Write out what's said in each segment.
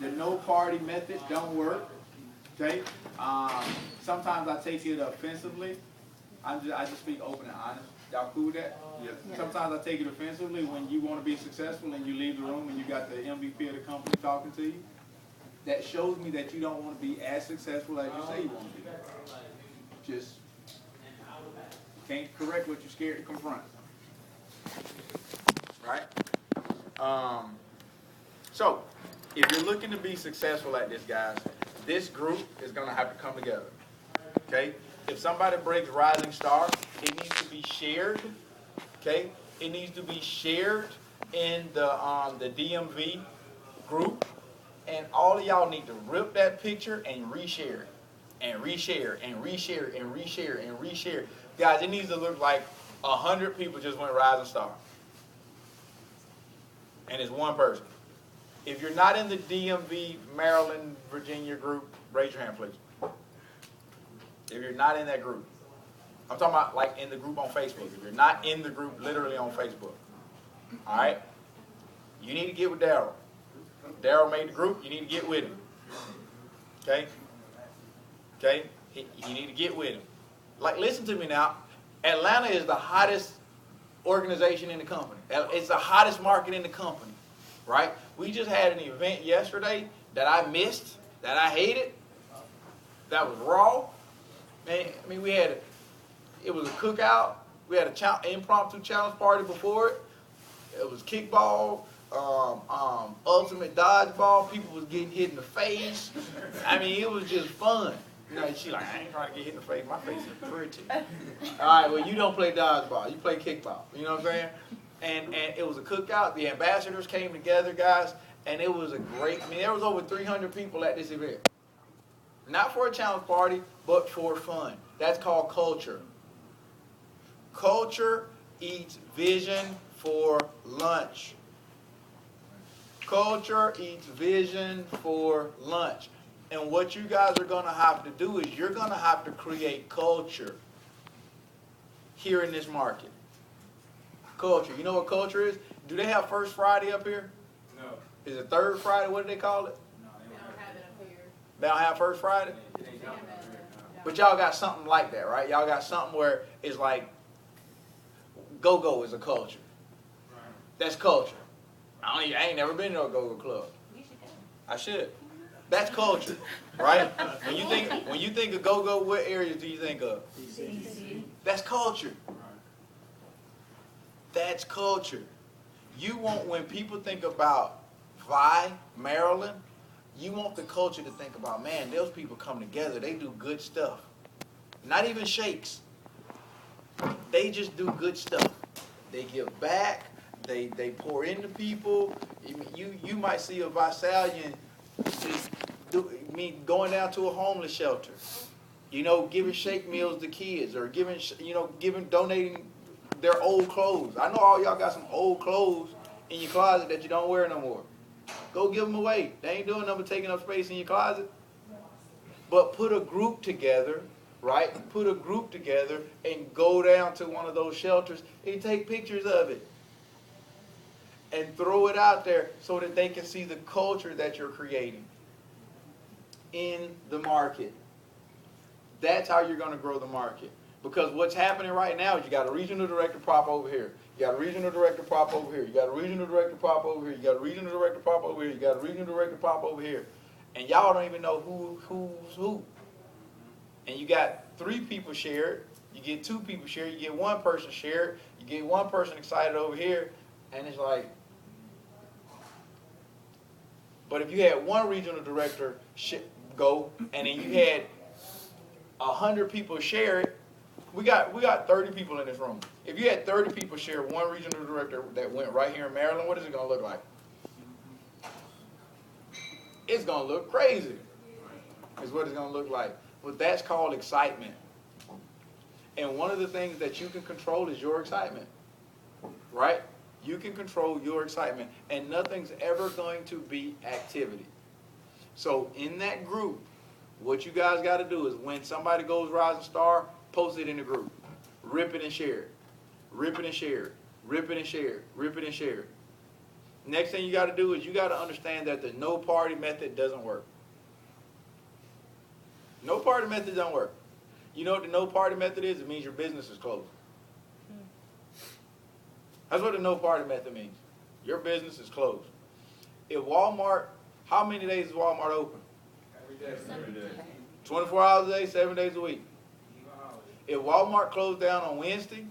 The no party method don't work. Okay. Sometimes I take it offensively. I just speak open and honest. Y'all cool with that? Yes. Sometimes I take it offensively when you want to be successful and you leave the room and you got the MVP of the company talking to you. That shows me that you don't want to be as successful as you say you want to be. Just can't correct what you're scared to confront. Right? So, if you're looking to be successful at this, guys, this group is going to have to come together. Okay? If somebody breaks Rising Star, it needs to be shared. Okay? It needs to be shared in the DMV group. And all of y'all need to rip that picture and reshare it. And reshare, and reshare, and reshare, and reshare. Guys, it needs to look like 100 people just went Rising Star. And it's one person. If you're not in the DMV, Maryland, Virginia group, raise your hand, please. If you're not in that group. I'm talking about like in the group on Facebook. If you're not in the group literally on Facebook. All right? You need to get with Daryl. Daryl made the group. You need to get with him. Okay? Okay? You need to get with him. Like, listen to me now. Atlanta is the hottest organization in the company. It's the hottest market in the company, right? We just had an event yesterday that I missed, that I hated, that was raw. Man, I mean, it was a cookout. We had an impromptu challenge party before it. It was kickball, ultimate dodgeball. People was getting hit in the face. I mean, it was just fun. You know, she like, I ain't trying to get hit in the face. My face is pretty. All right, well, you don't play dodgeball. You play kickball. You know what I'm saying? And it was a cookout. The ambassadors came together, guys, and it was a great, I mean, there was over 300 people at this event. Not for a challenge party, but for fun. That's called culture. Culture eats vision for lunch. Culture eats vision for lunch. And what you guys are going to have to do is you're going to have to create culture here in this market. Culture. You know what culture is? Do they have First Friday up here? No. Is it Third Friday? What do they call it? No, They don't have it up here. They don't have First Friday? But y'all got something like that, right? Y'all got something where it's like go-go is a culture. That's culture. I ain't never been to a go-go club. You should go. I should. That's culture, right? When you think of go-go, what areas do you think of? That's culture. That's culture. You want, when people think about Maryland, you want the culture to think about, man, those people come together. They do good stuff. Not even shakes. They just do good stuff. They give back. They pour into people. You might see a Visallian going down to a homeless shelter. You know, giving shake meals to kids, or donating their old clothes. I know all y'all got some old clothes in your closet that you don't wear no more. Go give them away. They ain't doing nothing but taking up space in your closet. But put a group together, right? Put a group together and go down to one of those shelters and take pictures of it. And throw it out there so that they can see the culture that you're creating in the market. That's how you're going to grow the market. Because what's happening right now is you got a regional director prop over here. You got a regional director prop over here. You got a regional director prop over here. You got a regional director prop over here. You got a regional director prop over here. And y'all don't even know who's who. And you got 3 people shared. You get 2 people shared. You get 1 person shared. You get 1 person excited over here. And it's like, but if you had 1 regional director go, and then you had 100 people share it, we got 30 people in this room. If you had 30 people share 1 regional director that went right here in Maryland, what is it going to look like? It's going to look crazy. Is what it's going to look like. But that's called excitement. And one of the things that you can control is your excitement. Right? You can control your excitement. And nothing's ever going to be activity. So in that group, what you guys got to do is when somebody goes Rising Star, post it in the group. Rip it and share it. Rip it and share it. Rip it and share it. Rip it and share it. Next thing you got to do is you got to understand that the no party method doesn't work. No party method doesn't work. You know what the no party method is? It means your business is closed. That's what the no party method means. Your business is closed. If Walmart, how many days is Walmart open? Every day. 24 hours a day, 7 days a week. If Walmart closed down on Wednesday,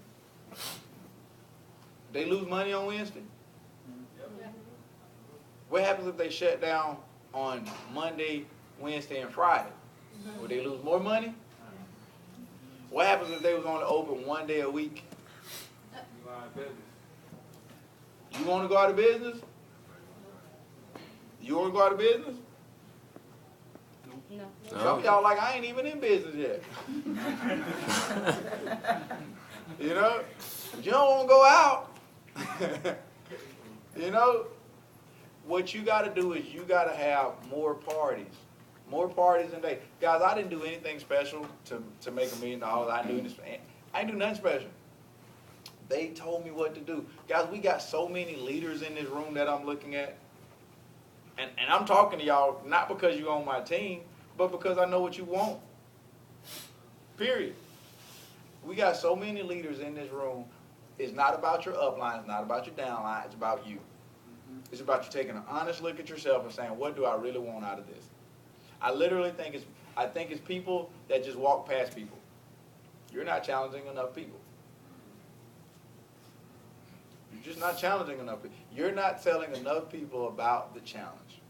they lose money on Wednesday. What happens if they shut down on Monday, Wednesday, and Friday? Would they lose more money? What happens if they was only open 1 day a week? You want to go out of business? You want to go out of business? No. Some of y'all like, I ain't even in business yet. You know? You don't want to go out. You know? What you got to do is you got to have more parties. More parties than they. Guys, I didn't do anything special to make $1 million. I didn't do nothing special. They told me what to do. Guys, we got so many leaders in this room that I'm looking at. And I'm talking to y'all not because you're on my team, but because I know what you want. Period. We got so many leaders in this room. It's not about your upline. It's not about your downline. It's about you. It's about you taking an honest look at yourself and saying, what do I really want out of this? I literally think it's people that just walk past people. You're not challenging enough people. You're just not challenging enough people. You're not telling enough people about the challenge.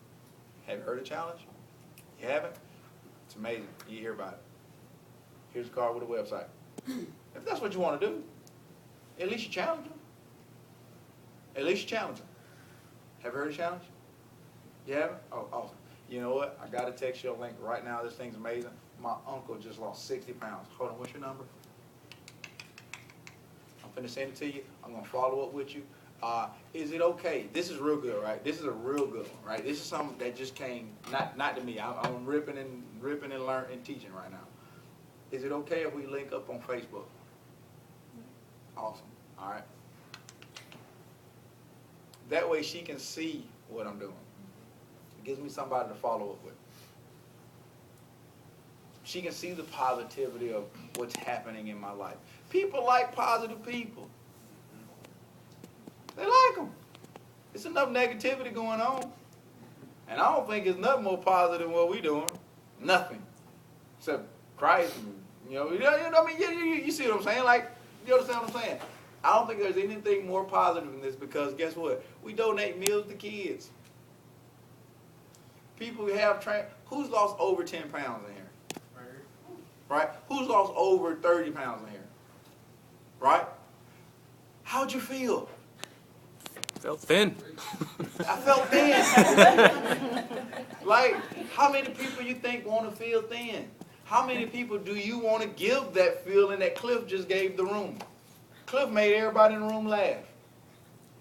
Have you heard of challenge? You haven't? It's amazing. You hear about it. Here's a card with a website. If that's what you want to do, at least you challenge them. At least you challenge them. Have you heard of challenge? You haven't? Oh, awesome. You know what? I got to text you a link right now. This thing's amazing. My uncle just lost 60 pounds. Hold on, what's your number? I'm finna send it to you. I'm going to follow up with you. Is it okay? This is real good, right? This is a real good one, right? This is something that just came, not to me. I'm ripping and learning and teaching right now. Is it okay if we link up on Facebook? Awesome. All right. That way she can see what I'm doing. It gives me somebody to follow up with. She can see the positivity of what's happening in my life. People like positive people. They like them. It's enough negativity going on. And I don't think it's nothing more positive than what we're doing. Nothing. Except Christ. You know what I mean? You see what I'm saying? Like, you understand what I'm saying? I don't think there's anything more positive than this because guess what? We donate meals to kids. People who have who's lost over 10 pounds in here? Right? Who's lost over 30 pounds in here? Right? How'd you feel? Felt thin. I felt thin. Like, how many people you think want to feel thin? How many people do you want to give that feeling that Cliff just gave the room? Cliff made everybody in the room laugh.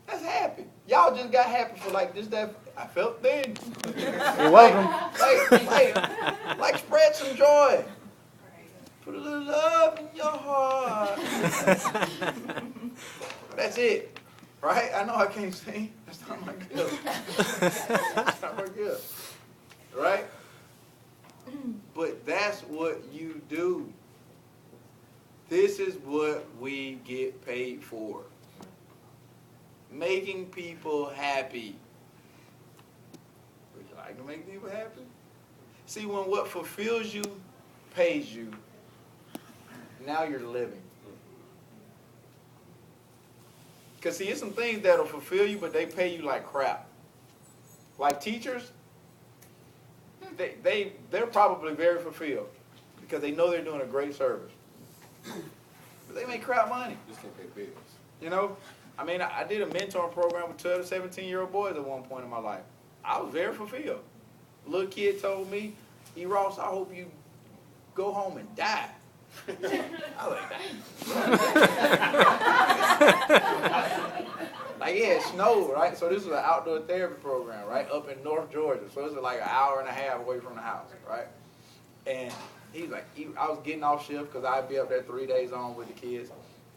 That's happy. Y'all just got happy for like just that. I felt thin. You're welcome. Like spread some joy. Put a little love in your heart. That's it. Right? I know I can't sing. That's not my gift. That's not my gift. Right? But that's what you do. This is what we get paid for. Making people happy. Would you like to make people happy? See, when what fulfills you pays you, now you're living. Because see, it's some things that'll fulfill you, but they pay you like crap. Like teachers, they're probably very fulfilled because they know they're doing a great service. But they make crap money. Just can't pay bills. You know? I mean, I did a mentoring program with 12 to 17-year-old boys at one point in my life. I was very fulfilled. A little kid told me, E. Ross, I hope you go home and die. I was like, dang. Like, yeah, it snowed, right? So this was an outdoor therapy program, right? Up in North Georgia. So this was like an hour and a half away from the house, right? And he's like, I was getting off shift because I'd be up there 3 days on with the kids.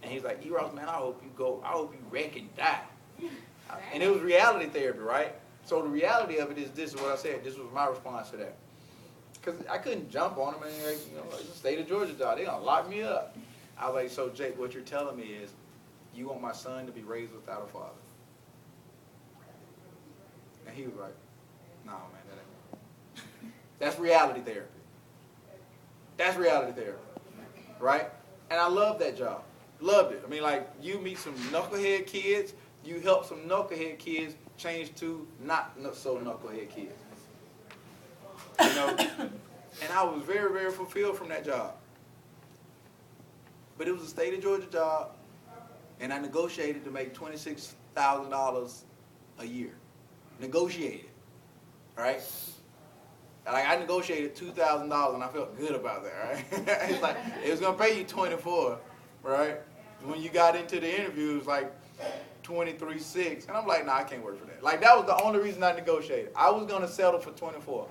And he's like, E. Ross, man, I hope you wreck and die. And it was reality therapy, right? So the reality of it is this is what I said. This was my response to that. Because I couldn't jump on them. And like, it's a state of Georgia job. They're going to lock me up. I was like, so Jake, what you're telling me is you want my son to be raised without a father. And he was like, no, man, that ain't. That's reality therapy. That's reality therapy, right? And I love that job. Loved it. I mean, like, you meet some knucklehead kids, you help some knucklehead kids change to not so knucklehead kids. You know? And I was very, very fulfilled from that job. But it was a state of Georgia job, and I negotiated to make $26,000 a year. Negotiated, right? Like, I negotiated $2,000, and I felt good about that, right? It's like, it was going to pay you $24,000, right? When you got into the interview, it was like $23,600, and I'm like, nah, I can't work for that. Like, that was the only reason I negotiated. I was going to settle for $24,000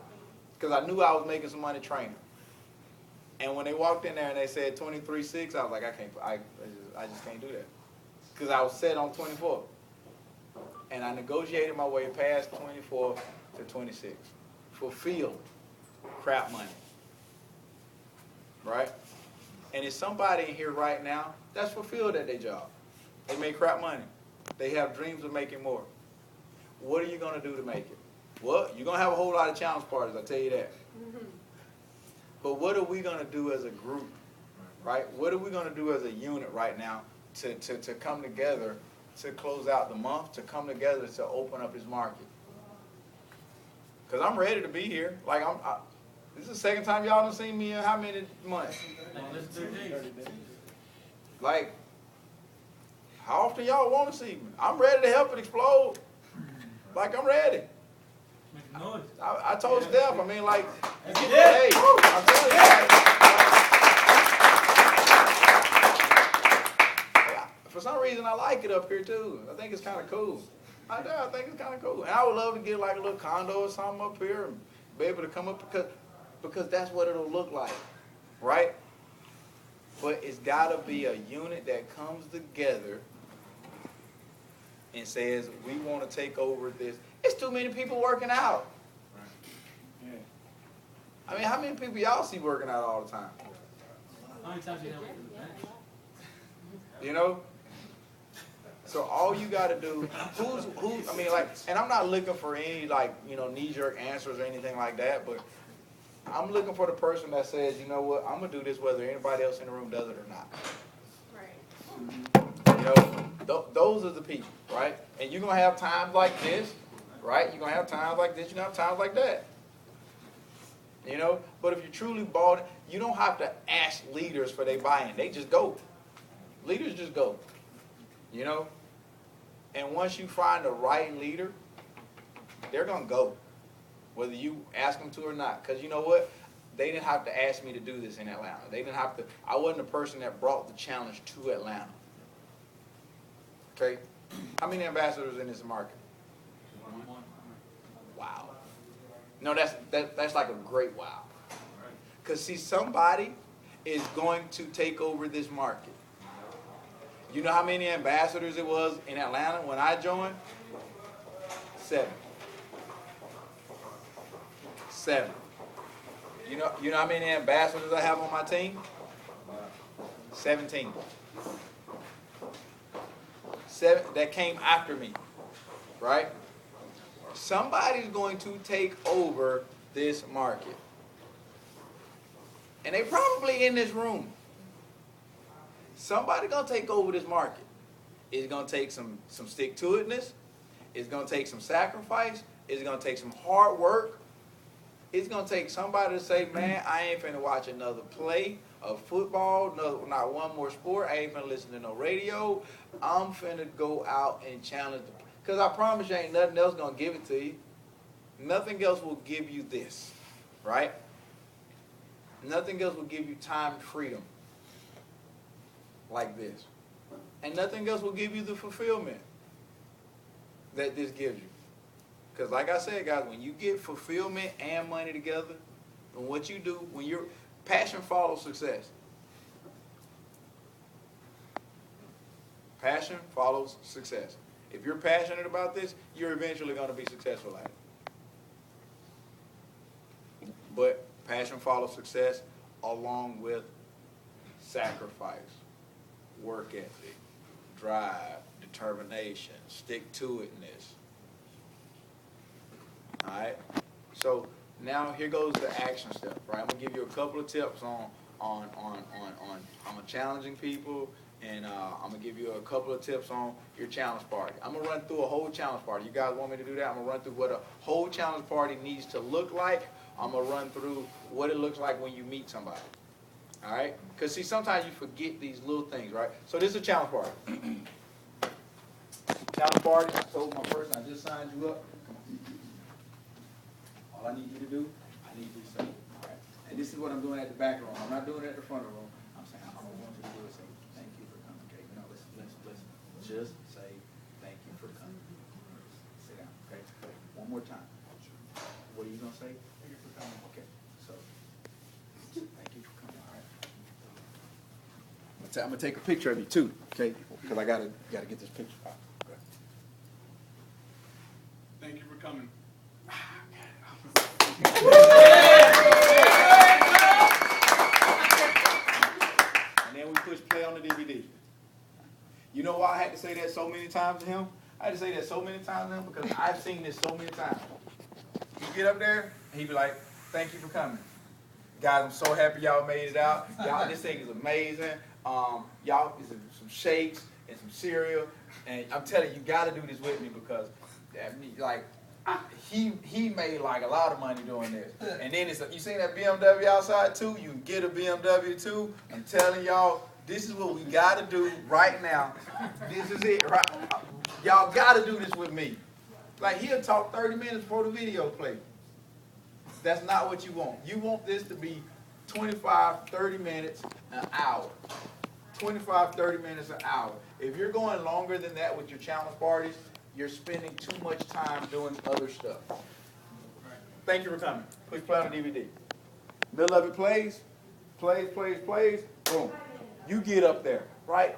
because I knew I was making some money training. And when they walked in there and they said $23,600, I was like, I just can't do that. Because I was set on $24,000. And I negotiated my way past $24,000 to $26,000. Fulfilled crap money. Right? And there's somebody in here right now that's fulfilled at their job. They make crap money. They have dreams of making more. What are you going to do to make it? Well, you're going to have a whole lot of challenge parties, I'll tell you that. But what are we going to do as a group, right? What are we going to do as a unit right now to come together to close out the month, to come together to open up this market? Because I'm ready to be here. Like, this is the second time y'all done seen me in how many months? Like, how often y'all want to see me? I'm ready to help it explode. Like, I'm ready. I told Steph, I mean, like, hey, I'm telling you, like, for some reason I like it up here too. I think it's kind of cool. I think it's kind of cool. And I would love to get like a little condo or something up here and be able to come up because that's what it'll look like, right? But it's got to be a unit that comes together and says, we want to take over this. It's too many people working out. Yeah. I mean, how many people y'all see working out all the time? How many times you have it? You know? So all you got to do, I mean, like, and I'm not looking for any, like, knee-jerk answers or anything like that, but I'm looking for the person that says, you know what, I'm going to do this whether anybody else in the room does it or not. Right. You know, those are the people, right? And you're going to have times like this, right? You're going to have times like this, you're going to have times like that. You know, but if you're truly bought, you don't have to ask leaders for their buy-in. They just go. Leaders just go. You know? And once you find the right leader, they're going to go. Whether you ask them to or not. Because you know what? They didn't have to ask me to do this in Atlanta. They didn't have to. I wasn't the person that brought the challenge to Atlanta. Okay? How many ambassadors in this market? Wow. No, that's like a great wow. Because see, somebody is going to take over this market. You know how many ambassadors it was in Atlanta when I joined? 7. 7. You know how many ambassadors I have on my team? 17. 7 that came after me, right? Somebody's going to take over this market. And they probably in this room. Somebody's going to take over this market. It's going to take some stick-to-itness. It's going to take some sacrifice. It's going to take some hard work. It's going to take somebody to say, man, I ain't finna watch another play of football, not one more sport. I ain't finna listen to no radio. I'm finna go out and challenge. Because I promise you ain't nothing else going to give it to you. Nothing else will give you this, right? Nothing else will give you time and freedom like this. And nothing else will give you the fulfillment that this gives you. Because like I said, guys, when you get fulfillment and money together, and what you do, when your passion follows success. Passion follows success. If you're passionate about this, you're eventually going to be successful at it. But passion follows success along with sacrifice, work ethic, drive, determination, stick-to-itness. All right? So now here goes the action step, right? I'm going to give you a couple of tips on challenging people, and I'm going to give you a couple of tips on your challenge party. I'm going to run through a whole challenge party. You guys want me to do that? I'm going to run through what a whole challenge party needs to look like. I'm going to run through what it looks like when you meet somebody. All right? Because, see, sometimes you forget these little things, right? So this is a challenge party. Challenge party, I told my person, I just signed you up. All I need you to do, I need you to say, all right. And this is what I'm doing at the back room. I'm not doing it at the front of the room. I'm saying, I want you to do it. Say, thank you for coming. Okay, no, listen. Just say, thank you for coming. Sit down, okay? One more time. What are you going to say? Thank you for coming. Okay, so, thank you for coming, all right? I'm going to take a picture of you, too, okay? Because I gotta get this picture out. Okay. Thank you for coming. And then we push play on the DVD. You know why I had to say that so many times to him? I had to say that so many times to him because I've seen this so many times. He'd get up there and he'd be like, thank you for coming. Guys, I'm so happy y'all made it out. Y'all, this thing is amazing. Y'all, some shakes and some cereal. And I'm telling you, you got to do this with me because, he made like a lot of money doing this. And then you seen that BMW outside too? You can get a BMW too. I'm telling y'all, this is what we got to do right now. This is it. Right? Y'all got to do this with me. Like, he'll talk 30 minutes before the video play. That's not what you want. You want this to be 25, 30 minutes, an hour. 25, 30 minutes, an hour. If you're going longer than that with your challenge parties, you're spending too much time doing other stuff. Thank you for coming. Push play on the DVD. Middle of it plays, boom. You get up there, right?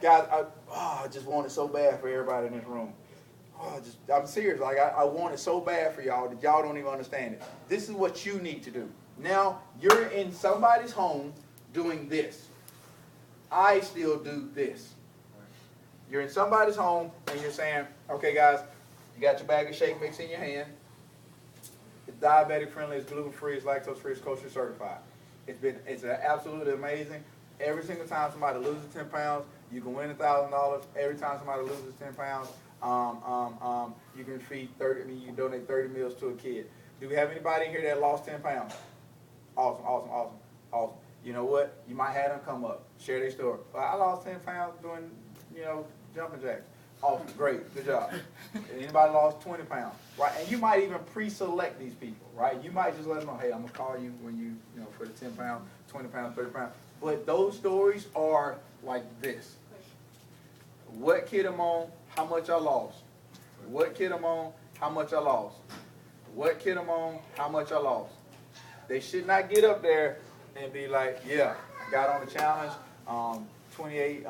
Guys, I just want it so bad for everybody in this room. I'm serious. Like, I want it so bad for y'all that y'all don't even understand it. This is what you need to do. Now, you're in somebody's home doing this. I still do this. You're in somebody's home and you're saying, okay, guys, you got your bag of shake mix in your hand. It's diabetic friendly, it's gluten free, it's lactose free, it's kosher certified. It's absolutely amazing. Every single time somebody loses 10 pounds, you can win $1,000. Every time somebody loses 10 pounds, you can feed 30. I mean, you can donate 30 meals to a kid. Do we have anybody in here that lost 10 pounds? Awesome. You know what? You might have them come up, share their story. Well, I lost 10 pounds doing, jumping jacks. Awesome, great, good job. Anybody lost 20 pounds, right? And you might even pre-select these people, right? You might just let them know, hey, I'm gonna call you when you for the 10 pounds, 20 pounds, 30 pounds. But those stories are like this. What kid I'm on, how much I lost. What kid I'm on, how much I lost. What kid I'm on, how much I lost. They should not get up there and be like, yeah, I got on the challenge 28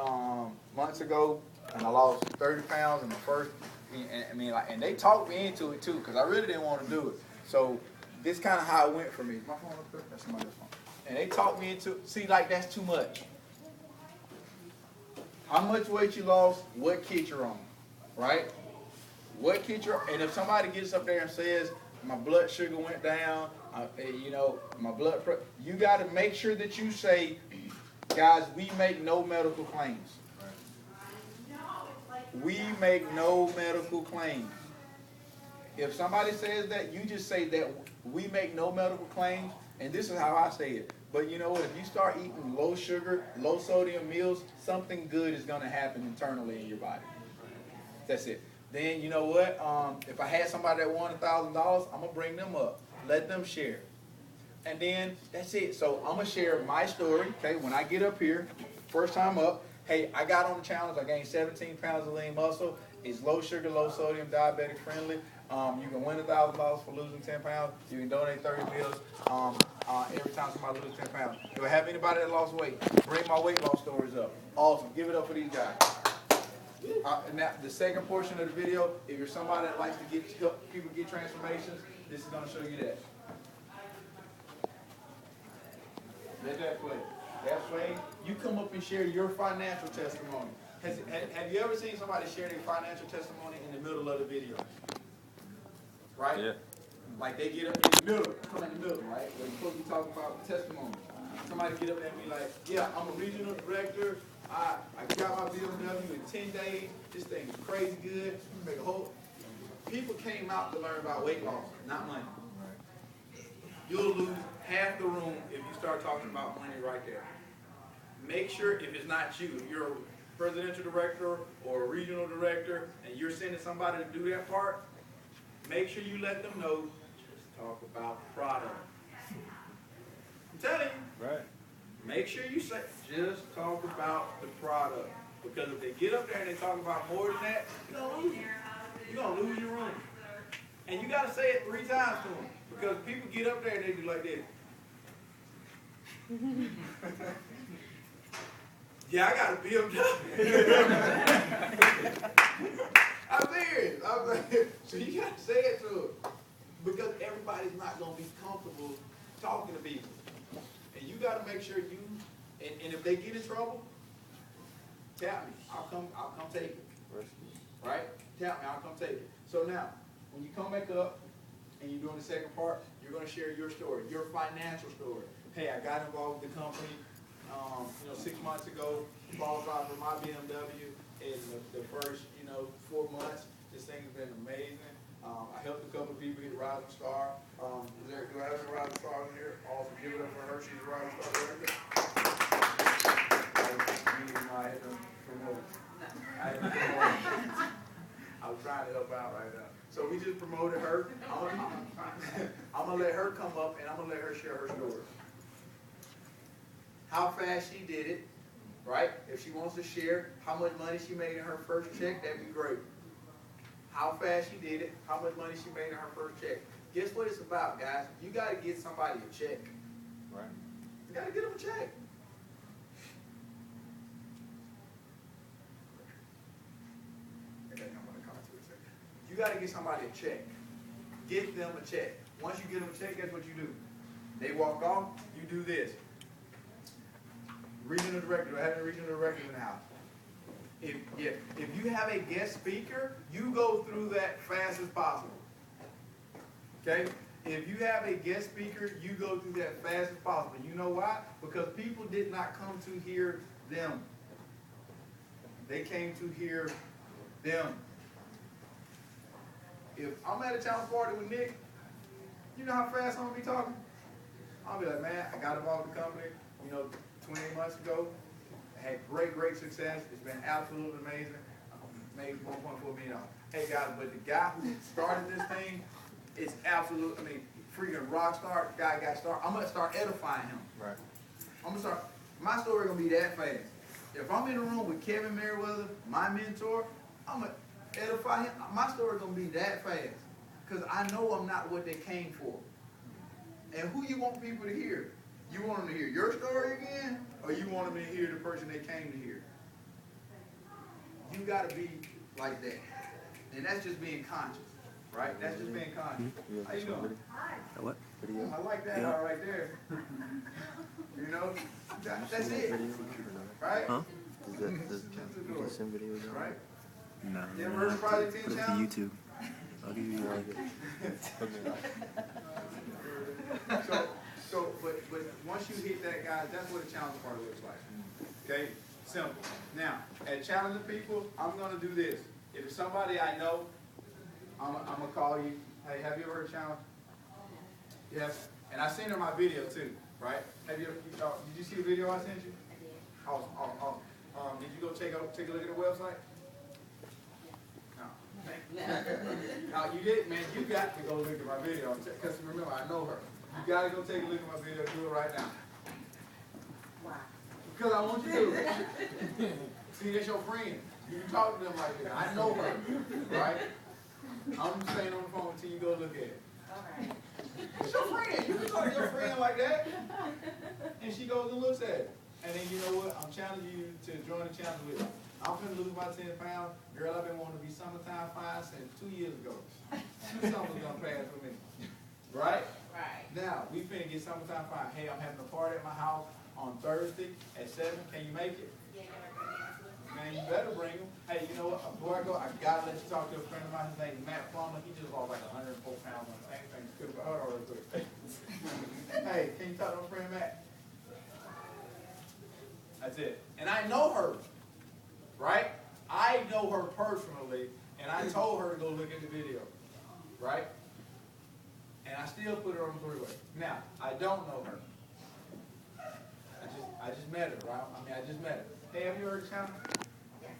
months ago, and I lost 30 pounds in the first, and they talked me into it too, because I really didn't want to do it. So this kind of how it went for me. My phone up there? That's somebody's phone. And they talked me into it. See, like, that's too much. How much weight you lost, what kit you're on, right? What kit you're on. And if somebody gets up there and says, my blood sugar went down, my blood pressure, you got to make sure that you say, guys, we make no medical claims. We make no medical claims. If somebody says that, you just say that we make no medical claims, and this is how I say it. But you know what? If you start eating low sugar, low sodium meals, something good is going to happen internally in your body. That's it. Then you know what? If I had somebody that won $1,000, I'm going to bring them up. Let them share. And then that's it. So I'm going to share my story, okay, when I get up here, first time up. Hey, I got on the challenge. I gained 17 pounds of lean muscle. It's low sugar, low sodium, diabetic friendly. You can win $1,000 for losing 10 pounds. You can donate 30 meals every time somebody loses 10 pounds. Do I have anybody that lost weight? Bring my weight loss stories up. Awesome. Give it up for these guys. And now the second portion of the video, if you're somebody that likes to help people get transformations, this is gonna show you that. Let that play. That play. You come up and share your financial testimony. Have you ever seen somebody share their financial testimony in the middle of the video? Right? Yeah. Like they get up in the middle, come in the middle, right? Where you're supposed to be talking about testimony. Somebody get up there and be like, yeah, I'm a regional director. I got my BMW in 10 days. This thing is crazy good. Make a whole. People came out to learn about weight loss, not money. You'll lose half the room if you start talking about money right there. Make sure if it's not you, if you're a presidential director or a regional director and you're sending somebody to do that part, make sure you let them know, just talk about product. I'm telling you. Right. Make sure you say, just talk about the product. Because if they get up there and they talk about more than that, you're going to lose it. You're going to lose your room. And you got to say it 3 times to them. Because people get up there and they do like this. Yeah, I got a BMW. I'm serious. So you got to say it to them. Because everybody's not going to be comfortable talking to people. And you got to make sure you, and if they get in trouble, tap me. I'll come take it. Right? Tap me, I'll come take it. So now, when you come back up and you're doing the second part, you're going to share your story, your financial story. Hey, I got involved with the company, 6 months ago, Bawse for my BMW in the first, 4 months. This thing has been amazing. I helped a couple of people get Rising Star. Do I have a Rising Star in here? Awesome. Give it up for her. She's a Rising Star director. I was trying to help out right now. So we just promoted her. I'm going to let her come up and I'm going to let her share her story. How fast she did it, right? If she wants to share how much money she made in her first check, that'd be great. How fast she did it, how much money she made in her first check. Guess what it's about, guys? You got to get somebody a check. Right. You got to get them a check. You got to get somebody a check. Get them a check. Once you get them a check, guess what you do? They walk off, you do this. Regional director, do I have any regional directors in the house? If you have a guest speaker, you go through that fast as possible. Okay? If you have a guest speaker, you go through that fast as possible. You know why? Because people did not come to hear them. They came to hear them. If I'm at a challenge party with Nick, you know how fast I'm going to be talking? I'll be like, man, I got involved with the company, 28 months ago. I had great success. It's been absolutely amazing. Made $1.4 million. Hey guys, but the guy who started this thing is absolute, freaking rock star. The guy got started. I'm going to start edifying him. Right. I'm going to start, my story going to be that fast. If I'm in a room with Kevin Merriweather, my mentor, I'm going to edify him. My story going to be that fast. Because I know I'm not what they came for. And who you want people to hear? You want them to hear your story again, or you want them to hear the person they came to hear? You got to be like that. And that's just being conscious, right? That's just being conscious. How you doing? What? Video? I like that all right there. That's it. Right? Huh? Does you send videos out? Right? No. The Emerge Project Put 10 it to channel? YouTube. I'll give you But once you hit that, guys, that's what a challenge party looks like. Okay? Simple. Now, at challenging people, I'm going to do this. If it's somebody I know, I'm going to call you. Hey, have you ever heard of challenge? Yes. And I seen her my video too, right? Did you see the video I sent you? I did. Awesome. Did you go take a look at the website? No. No, you did, man. You got to go look at my video. Because remember, I know her. You got to go take a look at my video. Do it right now. Why? Because I want you to. See, that's your friend. You can talk to them like that. I know her, right? I'm just saying on the phone until you go look at it. All right. It's your friend. You can talk to your friend like that. And she goes and looks at it. And then you know what? I'm challenging you to join the challenge with me. I'm finna lose my 10 pounds. Girl, I've been wanting to be summertime fine since 2 years ago. Summer's gonna pass for me. Right? Right. Now, we finna get summertime fine. Hey, I'm having a party at my house on Thursday at 7. Can you make it? Yeah, you gotta bring it. Man, you better bring them. Hey, you know what? Before I go, I gotta let you talk to a friend of mine. His name is Matt Plummer. He just lost like 104 pounds on the same thing. Hold on real quick. Hey, can you talk to my friend Matt? That's it. And I know her, right? I know her personally, and I told her to go look at the video, right? And I still put her on the three-way. Now, I don't know her. I just met her, right? I mean, I just met her. Hey, have you heard the channel? Yes.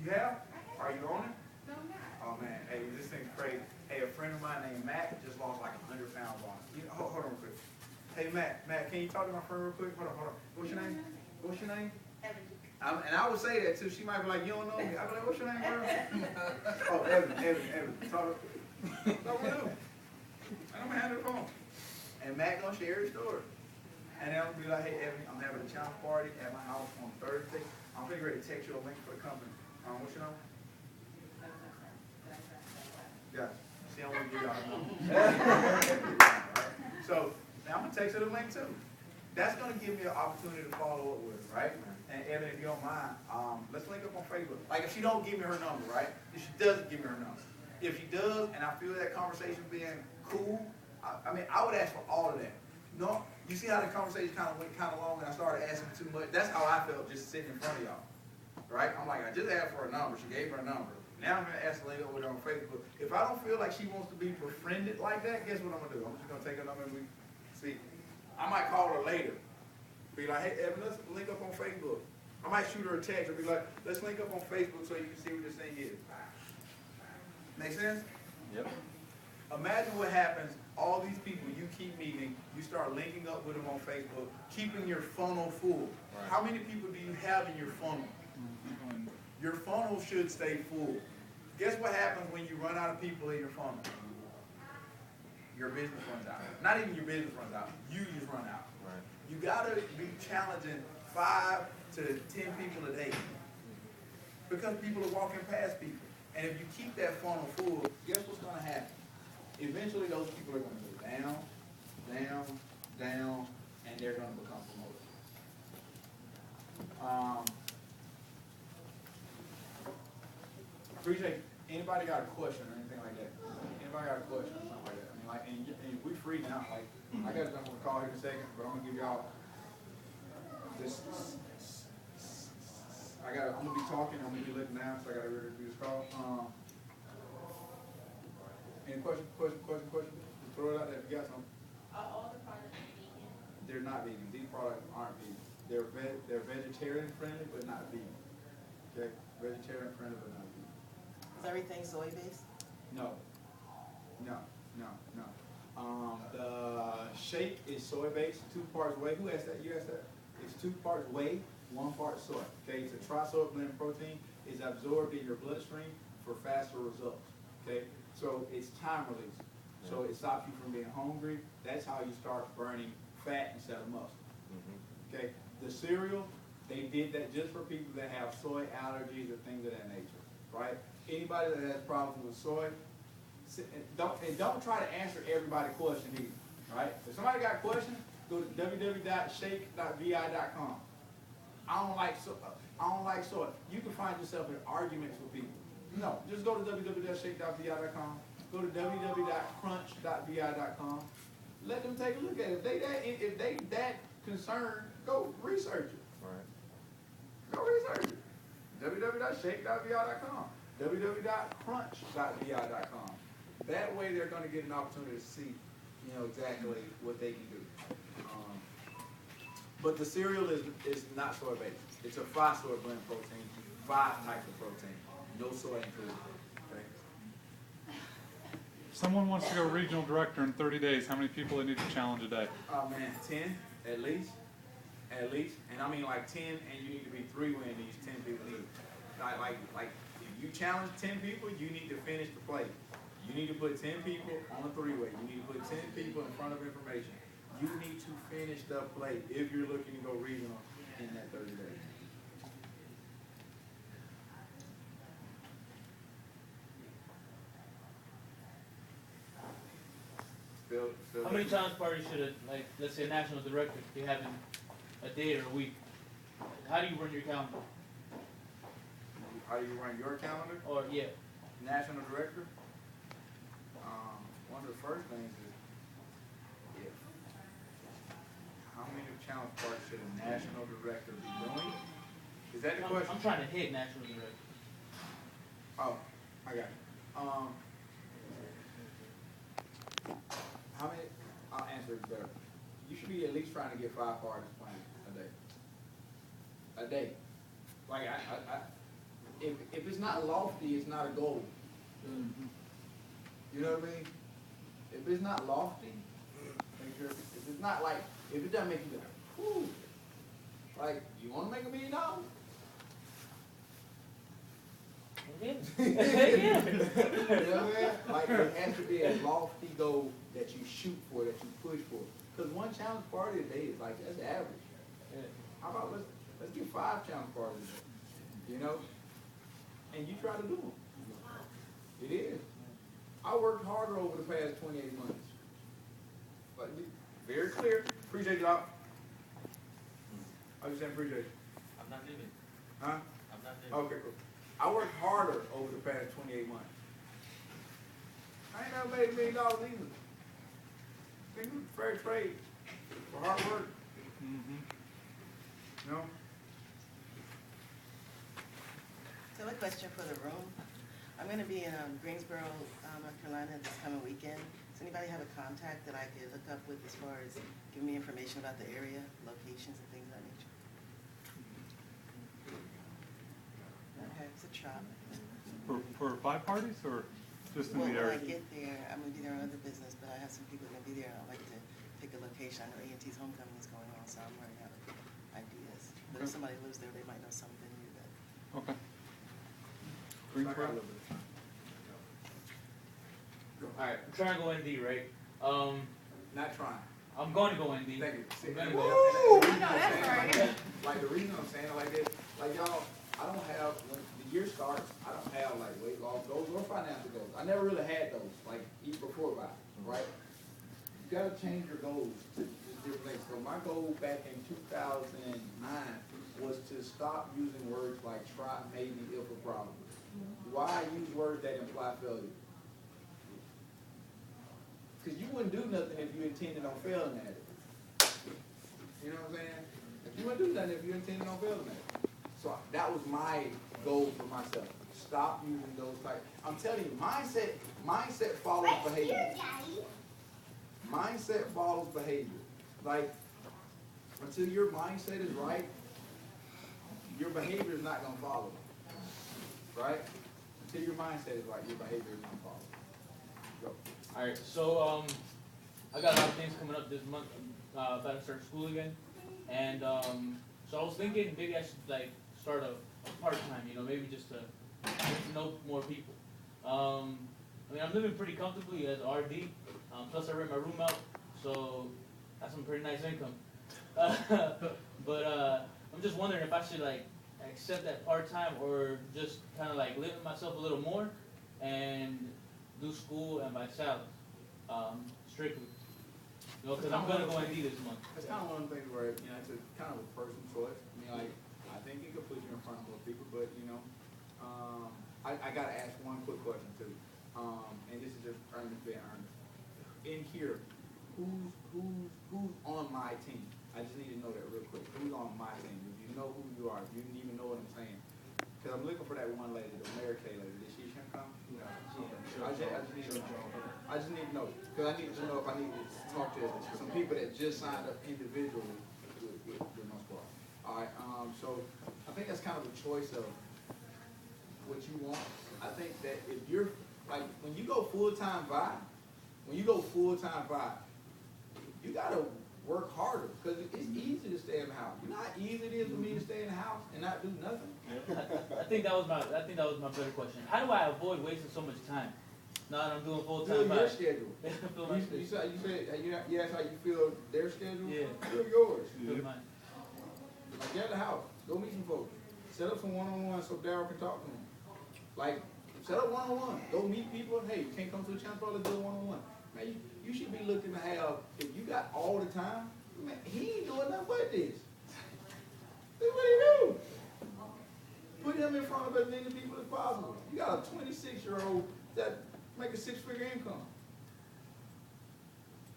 You have? Are you on it? No, I'm not. Oh man, hey, this thing's crazy. Hey, a friend of mine named Matt just lost like 100 pounds on it. Hold on real quick. Hey Matt, can you talk to my friend real quick? Hold on. What's your name? What's your name? Evan. And I would say that too. She might be like, you don't know me. I'd be like, what's your name, girl? Oh, Evan. Talk. What we do? I'm gonna hand the phone. And Matt gonna share his story. And then I'm gonna be like, hey Evan, I'm having a challenge party at my house on Thursday. I'm pretty ready to text you a link for the company. What's your name? Yeah. See, I want to give y'all a number. So, now I'm going to text her the link too. That's going to give me an opportunity to follow up with her, right? And Evan, if you don't mind, let's link up on Facebook. Like, if she don't give me her number, right? If she doesn't give me her number. If she does, and I feel that conversation being cool, I mean, I would ask for all of that. No, you see how the conversation kind of went kind of long and I started asking too much? That's how I felt just sitting in front of y'all. Right? I'm like, I just asked for a number. She gave her a number. Now I'm going to ask her to link up with her on Facebook. If I don't feel like she wants to be befriended like that, guess what I'm going to do? I'm just going to take her number and we see. I might call her later. Be like, hey, Evan, let's link up on Facebook. I might shoot her a text or be like, let's link up on Facebook so you can see what this thing is. Make sense? Yep. Imagine what happens, all these people you keep meeting, you start linking up with them on Facebook, keeping your funnel full. Right. How many people do you have in your funnel? Your funnel should stay full. Guess what happens when you run out of people in your funnel? Your business runs out. Not even your business runs out. You just run out. Right. You gotta be challenging 5 to 10 people a day. Because people are walking past people. And if you keep that funnel full, guess what's gonna happen? Eventually those people are gonna go down, down, down, and they're gonna become promoted. Appreciate, anybody got a question or anything like that? Anybody got a question or something like that? I mean, like, and we free now. Like, I gotta jump on the call here in a second, but I'm gonna give y'all this. I'm gonna be talking. I'm gonna be looking now, so I gotta really do this call. Any question? Just throw it out there if you got something. Are all the products vegan? They're not vegan. These products aren't vegan. They're vegetarian friendly, but not vegan. Okay, vegetarian friendly, but not vegan. Is everything soy-based? No. The shake is soy-based, 2 parts whey. Who asked that? You asked that? It's 2 parts whey, 1 part soy. Okay, it's a tri-soy blend protein. It's absorbed in your bloodstream for faster results. Okay, so it's time release. So it stops you from being hungry. That's how you start burning fat instead of muscle. Okay, the cereal, they did that just for people that have soy allergies or things of that nature, right? Anybody that has problems with soy, don't try to answer everybody's question either, right? If somebody got a question, go to www.shake.vi.com. I don't like soy. You can find yourself in arguments with people. No, just go to www.shake.vi.com. Go to www.crunch.vi.com. Let them take a look at it. If they that concerned, go research it. Right. Go research it. www.shake.vi.com. www.crunch.vi.com. That way they're going to get an opportunity to see, exactly what they can do. But the cereal is not soy-based. It's a 5-soy blend protein, 5 types of protein. No soy included. Okay? Someone wants to go regional director in 30 days. How many people they need to challenge a day? Oh man, 10 at least. And I mean like 10, and you need to be 3-win these 10 people need. Like if you challenge 10 people, you need to finish the play. You need to put 10 people on a 3-way. You need to put 10 people in front of information. You need to finish the play if you're looking to go regional in that 30 days. How many challenge parties should a, like, let's say a national director be having a day or a week? How do you run your calendar? How do you run your calendar? Or, yeah. National director? One of the first things is, if, how many challenge parties should a national director be doing? Is that the question? I'm trying to hit national director. Oh, I got it. How many, I'll answer it better. You should be at least trying to get 5 parties planned a day. A day. Like, if it's not lofty, it's not a goal. You know what I mean? If it's not lofty, make sure, if it's not like, if it doesn't make you go, whoo, like, you wanna make $1 million? Yeah. You know what I mean? Like, it has to be a lofty goal that you shoot for, that you push for. Cause one challenge party a day is like, that's average. Yeah. How about let's get 5 challenge parties a day, you know? And you try to do them. It is. I worked harder over the past 28 months. But be very clear, appreciate y'all. I just saying appreciate you. I'm not leaving. Huh? I'm not leaving. Okay, cool. I worked harder over the past 28 months. I ain't never made $1 million either. Think of fair trade for hard work. You know? So a question for the room. I'm gonna be in Greensboro, North Carolina this coming weekend. Does anybody have a contact that I could look up with as far as giving me information about the area, locations and things of that nature? Okay, it's a try. For 5 parties or just in Well, the when I area? get there, I'm gonna be there on other business, but I have some people that are gonna be there, and I'd like to pick a location. I know A&T's homecoming is going on, so I'm running out of ideas. But if somebody lives there, they might know some venue that. Okay. I got a Greensboro? little bit of time. Alright, I'm trying to go ND, right? Not trying. I'm going to go ND. Thank you. See, I'm gonna and- go. and the reason I'm saying like that, like the reason I'm saying it like this, like y'all, I don't have, when the year starts, I don't have like weight loss goals or financial goals. I never really had those, like even before about it, right? You gotta change your goals to different things. So my goal back in 2009 was to stop using words like try, maybe, if, or probably. Why I use words that imply failure? Because you wouldn't do nothing if you intended on failing at it. You know what I'm saying? If you wouldn't do nothing if you intended on failing at it. So that was my goal for myself. Stop using those types. I'm telling you, mindset follows behavior. Mindset follows behavior. Like, until your mindset is right, your behavior is not going to follow. Right? Until your mindset is right, your behavior is going to follow. Go. Alright, so I got a lot of things coming up this month. About to start school again, and so I was thinking maybe I should like start a part-time, you know, maybe just to get to know more people. I mean, I'm living pretty comfortably as RD. Plus I rent my room out, so that's some pretty nice income. But I'm just wondering if I should like accept that part-time or just kind of like limit myself a little more and do school and my salary, strictly. You know, because I'm going to go ND this month. It's kind of one of the things where, you know, it's a kind of a personal choice. I mean, like, I think it could put you in front of more people, but, you know, I got to ask one quick question, too. And this is just Ernest being Ernest. In here, who's on my team? I just need to know that real quick. Who's on my team? If you know who you are, if you didn't even know what I'm saying. Because I'm looking for that one lady, the Mary Kay lady. Did she come? No. I just need to know. Because I need to know if I need to talk to some people that just signed up individually with my squad. All right. So I think that's kind of a choice of what you want. I think that if you're like when you go full-time vibe, you gotta work harder because it's easy to stay in the house. You know how easy it is for me to stay in the house and not do nothing. I think that was my better question. How do I avoid wasting so much time? Now that I'm doing full Feel time. your schedule. Feel my You said you asked how you feel their schedule. Yeah. Feel yours. Feel mine. Like get out the house, go meet some folks, set up some one-on-one so Daryl can talk to them. Like set up one-on-one, go meet people. Hey, you can't come to the chance, let's do a one-on-one. Man, you should be looking to have, if you got all the time, man, he ain't doing nothing but this. That's what he do. Put him in front of as many people as possible. You got a 26-year-old that make a 6-figure income.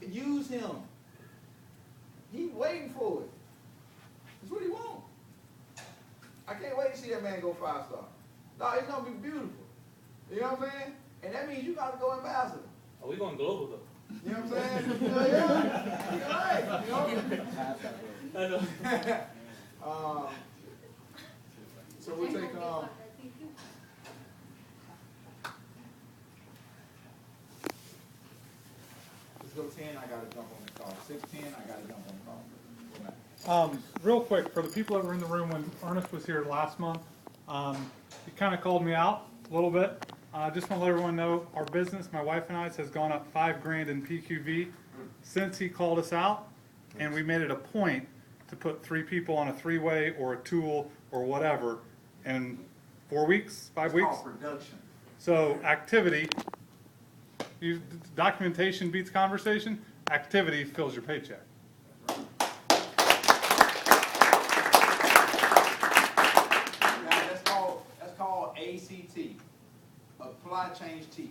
Use him. He's waiting for it. That's what he wants. I can't wait to see that man go 5-star. No, it's gonna be beautiful. You know what I'm saying? And that means you gotta go ambassador. Are we going global though? You know what I'm saying? Yeah. You're right. You know? So we'll take let's go 10, I gotta jump on the call. 6:10, I gotta jump on the call. Real quick, for the people that were in the room when Ernest was here last month, he kind of called me out a little bit. I just want to let everyone know our business, my wife and I's, has gone up $5,000 in PQV since he called us out, and we made it a point to put 3 people on a 3-way or a tool or whatever in 4 weeks, 5 weeks. It's called production. So activity, documentation beats conversation. Activity fills your paycheck. That's called ACT, apply, change, teach.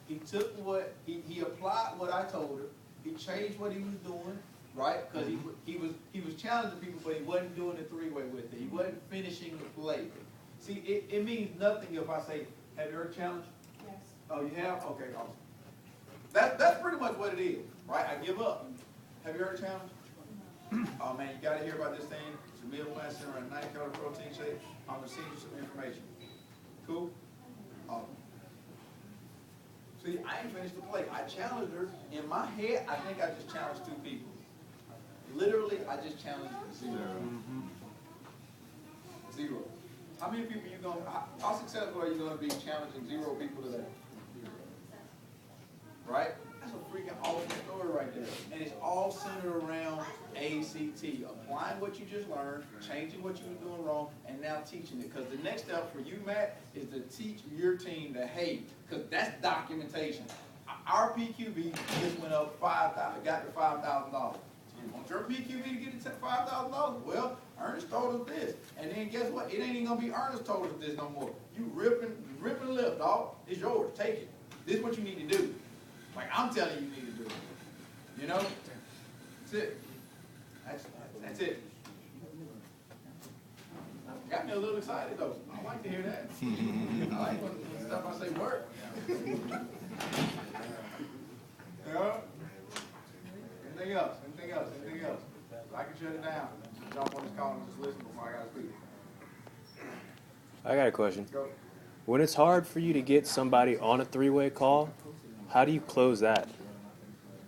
He took what he applied what I told him. He changed what he was doing, right? Because he was challenging people, but he wasn't doing the 3-way with it. He wasn't finishing the play. See, it means nothing if I say, "Have you heard a challenge?" Yes. Oh, you have? Okay, awesome. That's pretty much what it is, right? I give up. Have you heard a challenge? Oh man, you got to hear about this thing. It's a meal plan center and 90-calorie protein shake. I'm gonna send you some information. Cool. Awesome. See, I ain't finished the play. I challenged her. In my head, I think I just challenged 2 people. Literally, I just challenged 0. Zero. How many people you gonna? How successful are you gonna be challenging 0 people today? Right? That's a freaking awesome story right there. And it's all centered around ACT. Applying what you just learned, changing what you were doing wrong, and now teaching it. Because the next step for you, Matt, is to teach your team to hate. Because that's documentation. Our PQB just went up got to $5,000. You want your PQB to get to $5,000? Well, Ernest told us this. And then guess what? It ain't even going to be Ernest told us this no more. You ripping the lip, dog. It's yours. Take it. This is what you need to do. Like I'm telling you, you need to do it. You know? That's it. That's it. Got me a little excited though. I like to hear that. I like when stuff I say work. Yeah. Anything else? Anything else? Anything else? I can shut it down. Jump on this call and just listen before I gotta speak. I got a question. Go. When it's hard for you to get somebody on a 3-way call, how do you close that?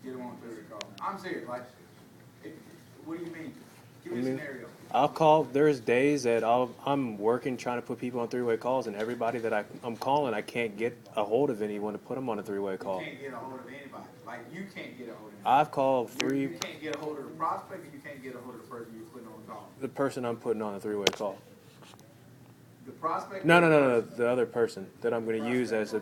Get them on a 3-way call. I'm serious. Like, what do you mean? Give me a scenario. I'll call. There's days that I'm working trying to put people on 3-way calls, and everybody that I'm calling, I can't get a hold of anyone to put them on a 3-way call. You can't get a hold of anybody. Like, you can't get a hold of anybody. I've called 3. You can't get a hold of the prospect, and you can't get a hold of the person you're putting on the call. The person I'm putting on a 3-way call. The prospect? No. The other person that I'm going to use as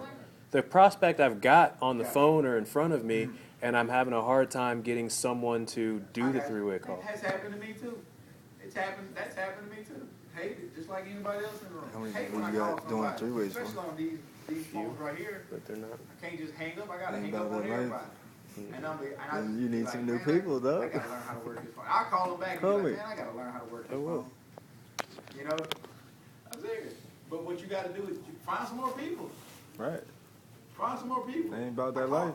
the prospect I've got on the phone or in front of me, and I'm having a hard time getting someone to do the 3-way call. That has happened to me too. That's happened to me too. Hate it, just like anybody else in the room. How many Hate people when you I call got doing somebody, 3-ways for? especially on these phones right here. But they're not. I can't just hang up. I gotta Ain't hang up about on that life. everybody. And Then you need like, some new man, people, I dog. gotta learn how to work this phone. I'll call them back and be Call like, me. man, I gotta learn how to work I this will. phone. You know, I'm serious. But what you gotta do is find some more people. Right. Find some more people. Ain't about that I call- life.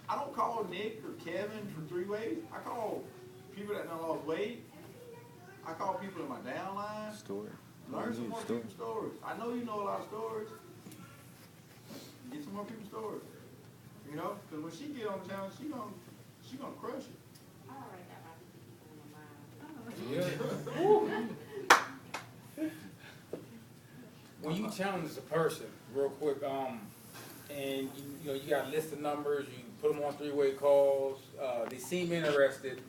I don't call Nick or Kevin for 3-ways. I call people that done lost weight. I call people in my downline. Story. Learn some Need more story. people's stories. I know you know a lot of stories. Get some more people's stories. You know, because when she get on the challenge, she gonna crush it. I already got my people on my mind. When you challenge a person, real quick, and you got a list of numbers, you put them on 3-way calls, they seem interested,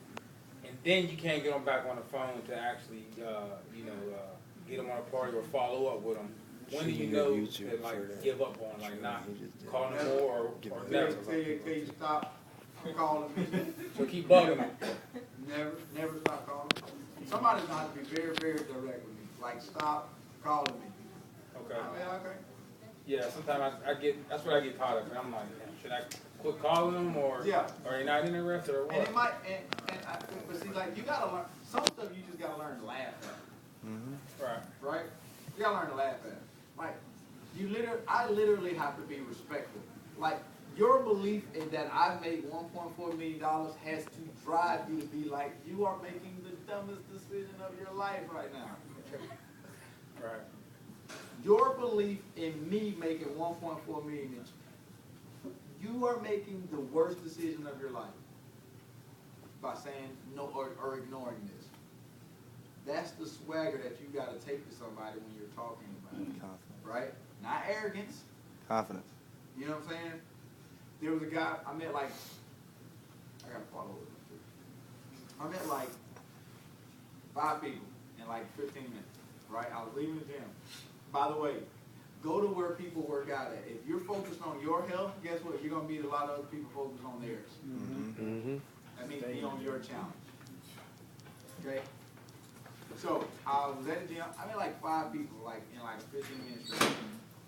and then you can't get them back on the phone to actually, get them on a party or follow up with them. When do you know to like give up on, like not calling them more or Tell never? you stop. calling me. So keep bugging them. Never stop calling. Somebody's gonna have to be very, very direct with me. Like, stop calling me. Okay. I mean, okay. Yeah, sometimes I get, that's what I get caught up in. I'm like, man, should I quit calling them or Yeah. are they not interested or And what? it might, but see, like, you gotta learn, some stuff you just gotta learn to laugh at, Right. right? You gotta learn to laugh at. Like, I literally have to be respectful. Like, your belief in that I made $1.4 million has to drive you to be like, you are making the dumbest decision of your life right now. Right. Your belief in me making $1.4 million, you are making the worst decision of your life by saying no or ignoring this. That's the swagger that you got to take to somebody when you're talking about it, right? Not arrogance. Confidence. You know what I'm saying? There was a guy I met, like, I gotta follow it. I met like 5 people in like 15 minutes, right? I was leaving the gym. By the way, go to where people work out at. If you're focused on your health, guess what? You're gonna meet a lot of other people focused on theirs. That means be on your challenge. Okay? So I was at the gym. I met like 5 people, like in like 15 minutes straight.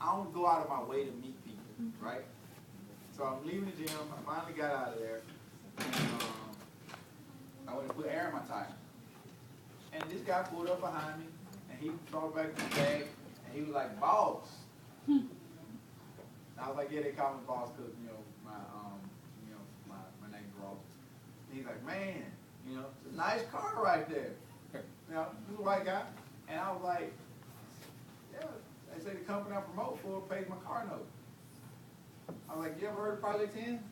I don't go out of my way to meet people, right? So I'm leaving the gym. I finally got out of there. And, I went to put air in my tire. And this guy pulled up behind me, and he threw back in the bag, and he was like, "Bawse." And I was like, "Yeah, they call me Bawse because my name's Ross." And he's like, "Man, it's a nice car right there." This is a white guy, and I was like, "Yeah, they say the company I promote for pays my car note." I was like, "You ever heard of Project 10?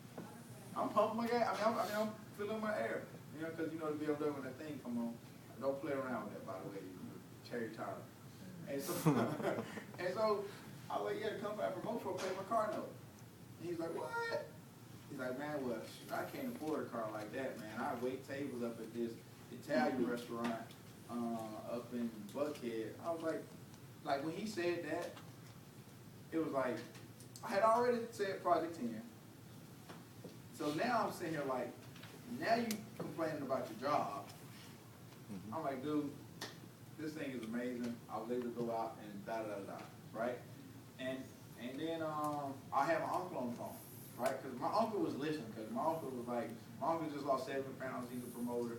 I'm pumping my gas. I'm filling my air. Because the BMW when that thing come on, don't play around with that, by the way, cherry tire." And so, I was like, "Yeah, the company I promote for pay my car note." And he's like, "What?" He's like, "Man, well, I can't afford a car like that, man. I wait tables up at this Italian restaurant up in Buckhead." I was like when he said that, it was like, I had already said Project 10. So now I'm sitting here like, now you complaining about your job. I'm like, dude, this thing is amazing. I was able to go out and da-da-da-da, right? And then I had my uncle on the phone, right? Because my uncle was listening, because my uncle just lost 7 pounds. He's a promoter.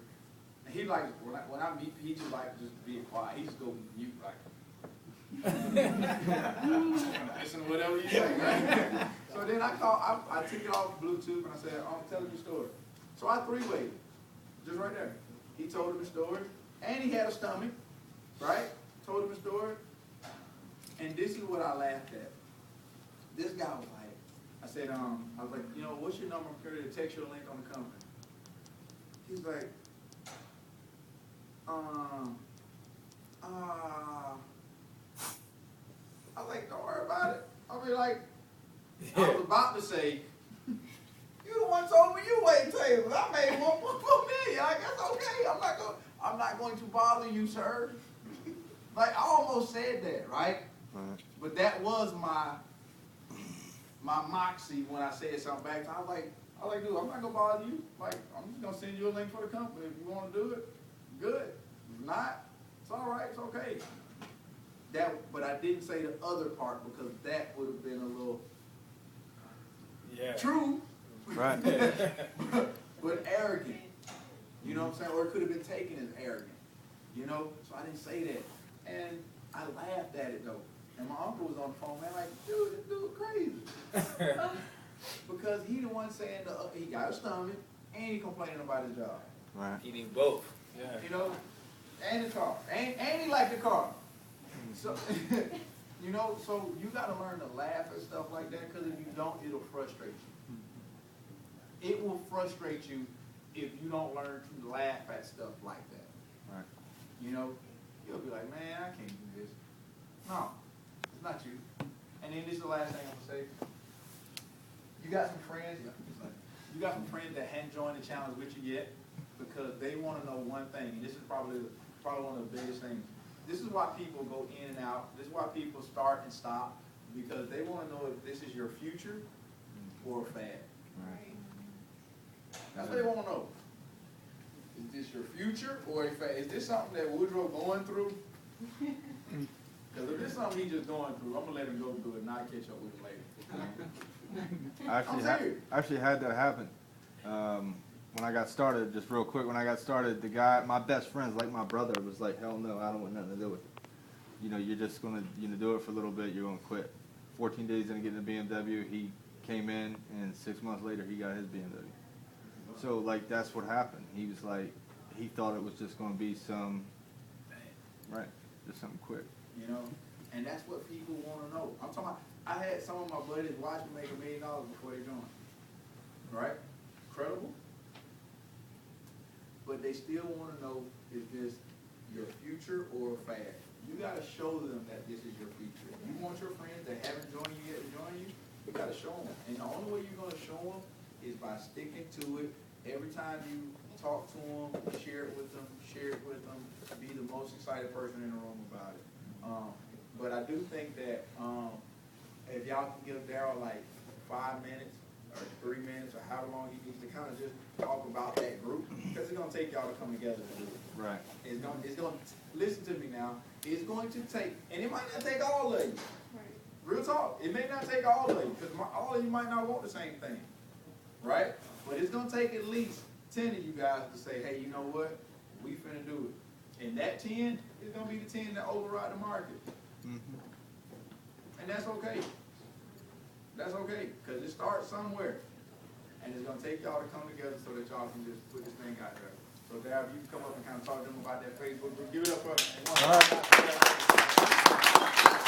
And he like, when I meet, he just like, just be quiet. He just go mute like, listen to whatever you say, right? So then I took it off Bluetooth and I said, tell him your story. So I 3-wayed, just right there. He told him his story, and he had a stomach, right? Told him his story. And this is what I laughed at. This guy was like, I said, I was like, what's your number? I'm here to text you a link on the company. He's like, I was like, don't worry about it. I mean, like, I was about to say, you the one told me you wait tables. I made $1.4 million. I guess okay. I'm not going to bother you, sir. Like, I almost said that, right? But that was my moxie when I said something back. I was like, dude, I'm not gonna bother you. Like, I'm just gonna send you a link for the company. If you want to do it, good. If not, it's all right. It's okay. But I didn't say the other part because that would have been a little true, Right. but arrogant. You know what I'm saying? Or it could have been taken as arrogant. So I didn't say that, and I laughed at it though. And my uncle was on the phone, man, like, dude, this dude crazy. Because he the one saying he got a stomach and he complaining about his job. Right. Eating both. Yeah. And the car. And he liked the car. So, so you got to learn to laugh at stuff like that, because if you don't, it'll frustrate you. It will frustrate you if you don't learn to laugh at stuff like that. Right. You'll be like, man, I can't do this. No, it's not you. And then this is the last thing I'm going to say. You got some friends, that hadn't joined the challenge with you yet, because they want to know one thing, and this is probably one of the biggest things. This is why people go in and out. This is why people start and stop, because they want to know if this is your future or a fad. Right. That's what they wanna know. Is this your future, or is this something that Woodrow going through? Cause if this something he just going through, I'm gonna let him go through it and I'll catch up with him later. I actually had that happen. When I got started, just real quick, when I got started, the guy, my best friend, like my brother, was like, hell no, I don't want nothing to do with it. You know, you're just gonna, do it for a little bit, you're gonna quit. 14 days into getting a BMW, he came in, and 6 months later, he got his BMW. So, like, that's what happened. He was like, he thought it was just gonna be some, right, just something quick. You know, and that's what people wanna know. I'm talking about, I had some of my buddies watch me make $1 million before they joined. Right? Credible? But they still wanna know, is this your future or a fad? You gotta show them that this is your future. If you want your friends that haven't joined you yet to join you, you gotta show them. And the only way you're gonna show them is by sticking to it. Every time you talk to them, share it with them, be the most excited person in the room about it. But I do think that if y'all can give Daryl like 5 minutes or 3 minutes or however long he needs to kind of just talk about that group, because it's gonna take y'all to come together to do it. Right. It's gonna listen to me now. It's going to take, and it might not take all of you. Real talk. It may not take all of you, because all of you might not want the same thing, right? But it's gonna take at least 10 of you guys to say, hey, you know what? We finna do it. And that 10 is gonna be the 10 that override the market. And that's okay. That's okay, because it starts somewhere. And it's gonna take y'all to come together so that y'all can just put this thing out there. So Dad, you can come up and kind of talk to them about that Facebook group. Give it up for them.